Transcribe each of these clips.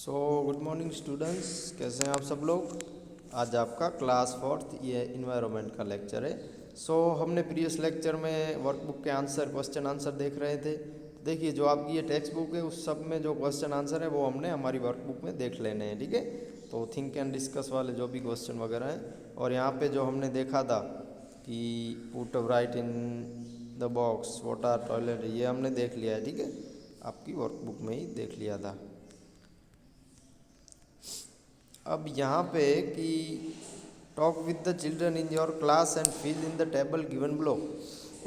Good morning students, कैसे हैं आप सब लोग। आज आपका क्लास फोर्थ ये इन्वायरमेंट का लेक्चर है। हमने प्रीवियस लेक्चर में वर्कबुक के आंसर क्वेश्चन आंसर देख रहे थे। देखिए, जो आपकी ये टेक्स्ट बुक है उस सब में जो क्वेश्चन आंसर है वो हमने हमारी वर्कबुक में देख लेने हैं, ठीक है। तो थिंक एंड डिस्कस वाले जो भी क्वेश्चन वगैरह हैं, और यहाँ पे जो हमने देखा था कि put right in the box what are toilet, ये हमने देख लिया है, ठीक है। आपकी वर्कबुक में ही देख लिया था। अब यहाँ पे कि talk with the children in your class and fill in the table given below.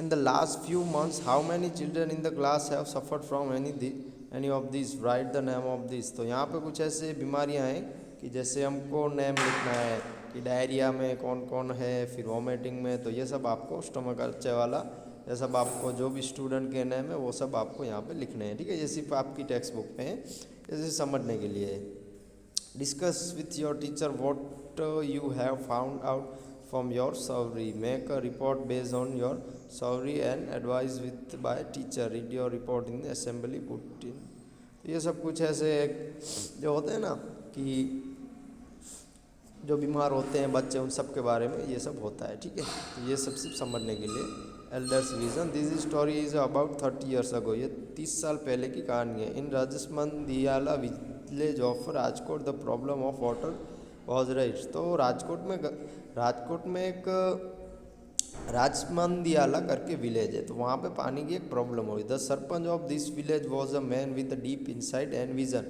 In the last few months how many children in the class have suffered from any of this, write the name of this. तो यहाँ पे कुछ ऐसे बीमारियाँ हैं कि जैसे हमको नेम लिखना है कि डायरिया में कौन कौन है, फिर वॉमिटिंग में, तो ये सब आपको स्टमक अच्छे वाला, ये सब आपको जो भी स्टूडेंट के नेम है वो सब आपको यहाँ पे लिखने हैं, ठीक है। ये सिर्फ आपकी टेक्स्ट बुक में है, जैसे समझने के लिए है। Discuss with your teacher what you have found out from your survey. Make a report based on your survey and advise with by teacher. Read your report in the assembly. Put in. तो ये सब कुछ ऐसे जो होते हैं ना कि जो बीमार होते हैं बच्चे, उन सब के बारे में ये सब होता है, ठीक है। तो ये सब सिर्फ समझने के लिए। Elders vision, this story is about 30 years ago. ये 30 साल पहले की कहानी है। In Rajasthan village of Rajkot the problem of water was rise. तो राजकोट में एक राजमंदियाला करके विलेज है, तो वहाँ पे पानी की एक प्रॉब्लम हुई। The sarpanch of this village was a man with deep insight and vision.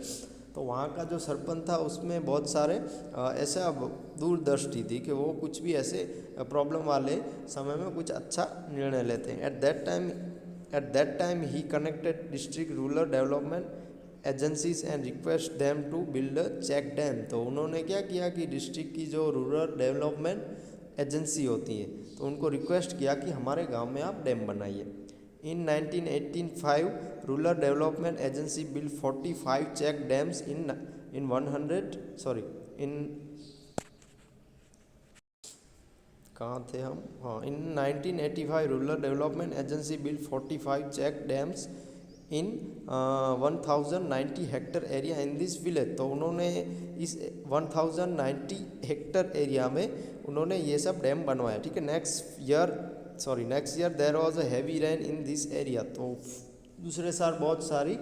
तो वहाँ का जो सरपंच था उसमें बहुत सारे ऐसा दूरदृष्टि थी कि वो कुछ भी ऐसे प्रॉब्लम वाले समय में कुछ अच्छा निर्णय लेते हैं। एट दैट टाइम ही connected district rural development agencies and request them to build a check dam. तो उन्होंने क्या किया कि डिस्ट्रिक्ट की जो रूरल डेवलपमेंट एजेंसी होती है तो उनको रिक्वेस्ट किया कि हमारे गांव में आप डैम बनाइए। In 1985, Rural Development Agency built 45 check dams in 100 sorry in कहाँ थे हम, हाँ, in 1985 Rural Development Agency built 45 check dams in 1090 Hector area in this village. तो उन्होंने इस 1090 हेक्टर एरिया में उन्होंने ये सब डैम बनवाया, ठीक है। Next year there was a heavy rain in this area. तो दूसरे साल बहुत सारी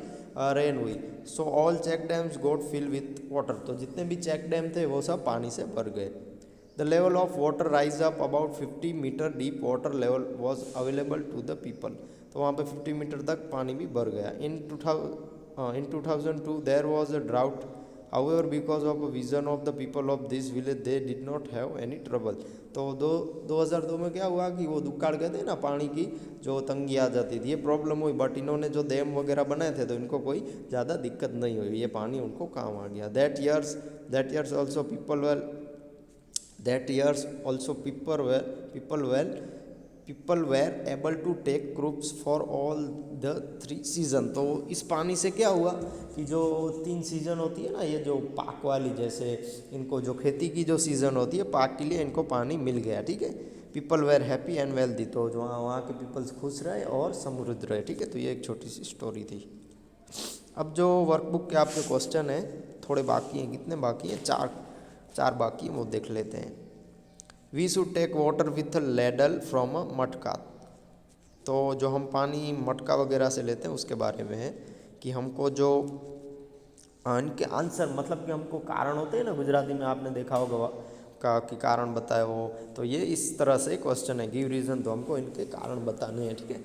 रेन हुई। So all check dams got fill with water. तो जितने भी चेक डैम थे वो सब पानी से भर गए। The level of water rise up about 50 metre deep water level was available to the people. तो वहाँ पे 50 मीटर तक पानी भी भर गया। In 2002 there was a drought. However, because of a vision of the people of this village, they did not have any trouble. तो 2002 में क्या हुआ कि वो दुक्काड़ कहते हैं ना, पानी की जो तंगी आ जाती थी, ये प्रॉब्लम हुई, बट इन्होंने जो डैम वगैरह बनाए थे तो इनको कोई ज़्यादा दिक्कत नहीं हुई, ये पानी उनको काम आ गया। That years also people were able to take crops for all the 3 season. तो इस पानी से क्या हुआ कि जो 3 सीज़न होती है ना, ये जो पाक वाली, जैसे इनको जो खेती की जो सीज़न होती है पाक के लिए इनको पानी मिल गया, ठीक है। People were happy and wealthy. तो जो वहाँ के पीपल्स खुश रहे और समृद्ध रहे, ठीक है। तो ये एक छोटी सी स्टोरी थी। अब जो वर्कबुक के आपके क्वेश्चन हैं थोड़े बाकी हैं, कितने बाकी हैं, चार बाकी हैं, वो देख लेते हैं। We should take water with a ladle from a matka. तो जो हम पानी मटका वगैरह से लेते हैं उसके बारे में है कि हमको जो इनके आंसर, मतलब कि हमको कारण होते हैं ना, गुजराती में आपने देखा होगा का कि कारण बताए वो, तो ये इस तरह से क्वेश्चन है, गिव रीज़न। तो हमको इनके कारण बताने हैं, ठीक है।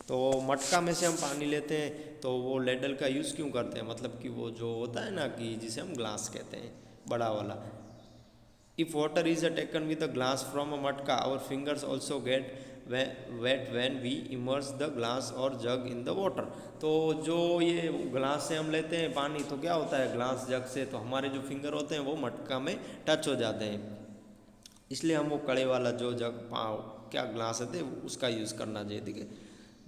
तो मटका में से हम पानी लेते हैं तो वो लेडल का यूज़ क्यों करते हैं, मतलब कि वो जो होता है ना कि जिसे हम ग्लास कहते हैं, बड़ा वाला। If water is taken with a glass from a matka, our fingers also get wet when we immerse the glass or jug in the water. तो जो ये ग्लास से हम लेते हैं पानी, तो क्या होता है ग्लास जग से, तो हमारे जो फिंगर होते हैं वो मटका में टच हो जाते हैं, इसलिए हम वो कड़े वाला जो जग क्या ग्लास है उसका यूज़ करना चाहिए, ठीक है।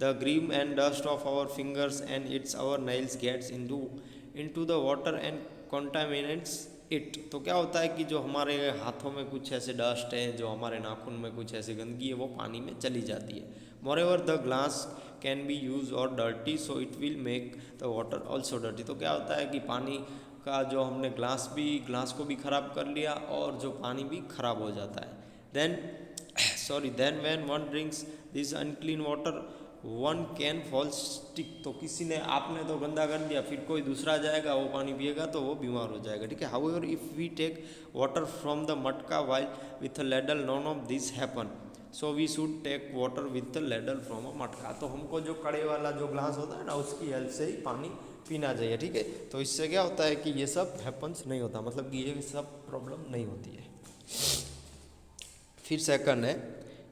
The grime and dust of our fingers and it's our nails gets into the water and contaminates it. तो क्या होता है कि जो हमारे हाथों में कुछ ऐसे डस्ट है, जो हमारे नाखून में कुछ ऐसे गंदगी है, वो पानी में चली जाती है। Moreover the glass can be use or dirty so it will make the water also dirty. तो क्या होता है कि पानी का जो हमने ग्लास को भी ख़राब कर लिया और जो पानी भी ख़राब हो जाता है। Then when one drinks this unclean water one can fall sick. तो किसी ने आपने तो गंदा कर दिया, फिर कोई दूसरा जाएगा वो पानी पिएगा तो वो बीमार हो जाएगा, ठीक है। However if we take water from the matka while with a ladle none of this happen so we should take water with a ladle from a matka. तो हमको जो कड़े वाला जो ग्लास होता है ना उसकी हेल्प से ही पानी पीना चाहिए, ठीक है। तो इससे क्या होता है कि ये सब हैपन्स नहीं होता, मतलब कि ये सब प्रॉब्लम नहीं होती है। फिर सेकंड है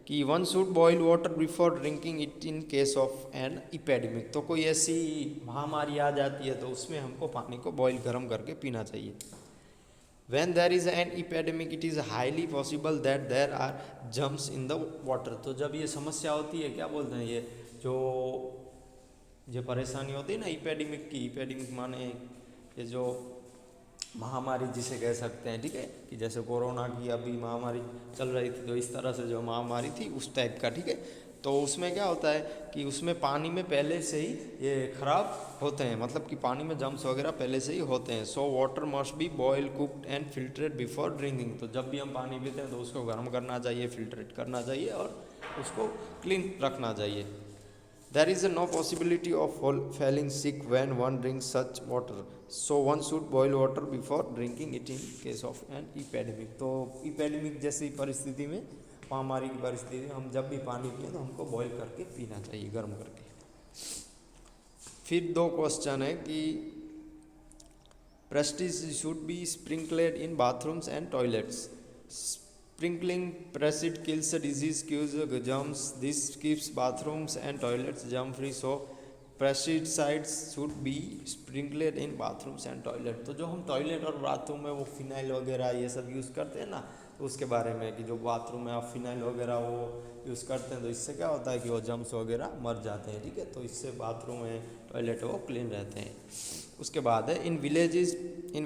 कि one should boil water before drinking it in case of an epidemic. तो कोई ऐसी महामारी आ जाती है तो उसमें हमको पानी को बॉयल गर्म करके पीना चाहिए। When there is an epidemic, it is highly possible that there are germs in the water। तो जब ये समस्या होती है, क्या बोलते हैं, ये परेशानी होती है ना इपेडेमिक की, इपेडेमिक माने ये जो महामारी जिसे कह सकते हैं, ठीक है, कि जैसे कोरोना की अभी महामारी चल रही थी तो इस तरह से जो महामारी थी उस टाइप का, ठीक है। तो उसमें क्या होता है कि उसमें पानी में पहले से ही ये ख़राब होते हैं, मतलब कि पानी में जम्स वगैरह पहले से ही होते हैं। So water must be boil cooked and filtrate before drinking. तो जब भी हम पानी पीते हैं तो उसको गर्म करना चाहिए, फिल्टरेट करना चाहिए और उसको क्लीन रखना चाहिए। There is no possibility of falling sick when one drinks such water. So one should boil water before drinking it in case of an epidemic। तो epidemic जैसी परिस्थिति में, महामारी की परिस्थिति में हम जब भी पानी पिए तो हमको बॉईल करके पीना चाहिए, गर्म करके। फिर दो क्वेश्चन है कि prestige should be sprinkled in bathrooms and toilets. Sprinkling Prestige kills the disease, kills the germs. This keeps bathrooms and toilets germ free. So pesticides should be sprinkled in bathrooms and toilet। तो जो हम toilet और bathroom में वो phenyl वगैरह ये सब use करते हैं ना, तो उसके बारे में कि जो बाथरूम में आप फिनाइल वगैरह वो यूज़ करते हैं तो इससे क्या होता है कि वो जम्स वगैरह मर जाते हैं, ठीक है। तो इससे बाथरूम में टॉयलेट वो क्लीन रहते हैं। उसके बाद है in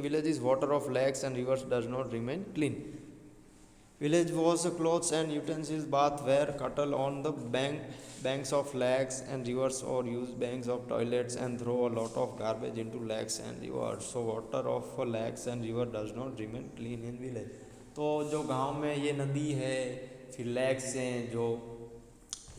villages water of lakes and rivers does not remain clean. Village wash clothes and utensils bath where cattle on the banks of lakes and rivers or use banks of toilets and throw a lot of garbage into lakes and rivers। So water of lakes and river does not remain clean in village। तो जो गांव में ये नदी है, फिर lakes हैं, जो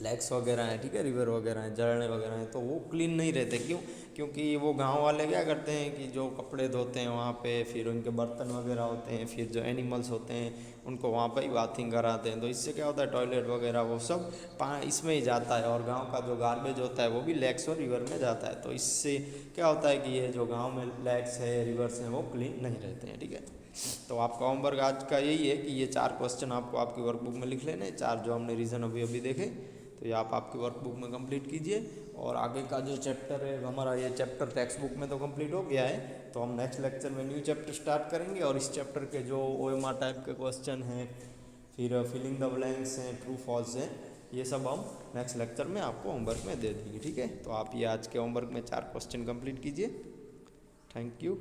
लेक्स वगैरह हैं, ठीक है, रिवर वगैरह हैं, झरने वगैरह हैं, तो वो क्लीन नहीं रहते। क्यों? क्योंकि वो गांव वाले क्या करते हैं कि जो कपड़े धोते हैं वहाँ पे, फिर उनके बर्तन वगैरह होते हैं, फिर जो एनिमल्स होते हैं उनको वहाँ पे ही बाथिंग कराते हैं। तो इससे क्या होता है टॉयलेट वगैरह वो सब इसमें ही जाता है और गांव का जो गार्बेज होता है वो भी लेक्स और रिवर में जाता है। तो इससे क्या होता है कि ये जो गाँव में लेक्स है, रिवर्स हैं, वो क्लीन नहीं रहते हैं, ठीक है। तो आपका होमवर्क आज का यही है कि ये 4 क्वेश्चन आपको आपकी वर्कबुक में लिख लेने, 4 जो हमने रीज़न अभी देखे, तो ये आप आपकी वर्कबुक में कंप्लीट कीजिए। और आगे का जो चैप्टर है हमारा, ये चैप्टर टेक्स्ट बुक में तो कंप्लीट हो गया है, तो हम नेक्स्ट लेक्चर में न्यू चैप्टर स्टार्ट करेंगे और इस चैप्टर के जो OMR टाइप के क्वेश्चन हैं, फिर फिलिंग द ब्लैंक्स हैं, ट्रू फॉल्स हैं, ये सब हम नेक्स्ट लेक्चर में आपको होमवर्क में दे देंगे, ठीक है। तो आप ये आज के होमवर्क में 4 क्वेश्चन कंप्लीट कीजिए। Thank you.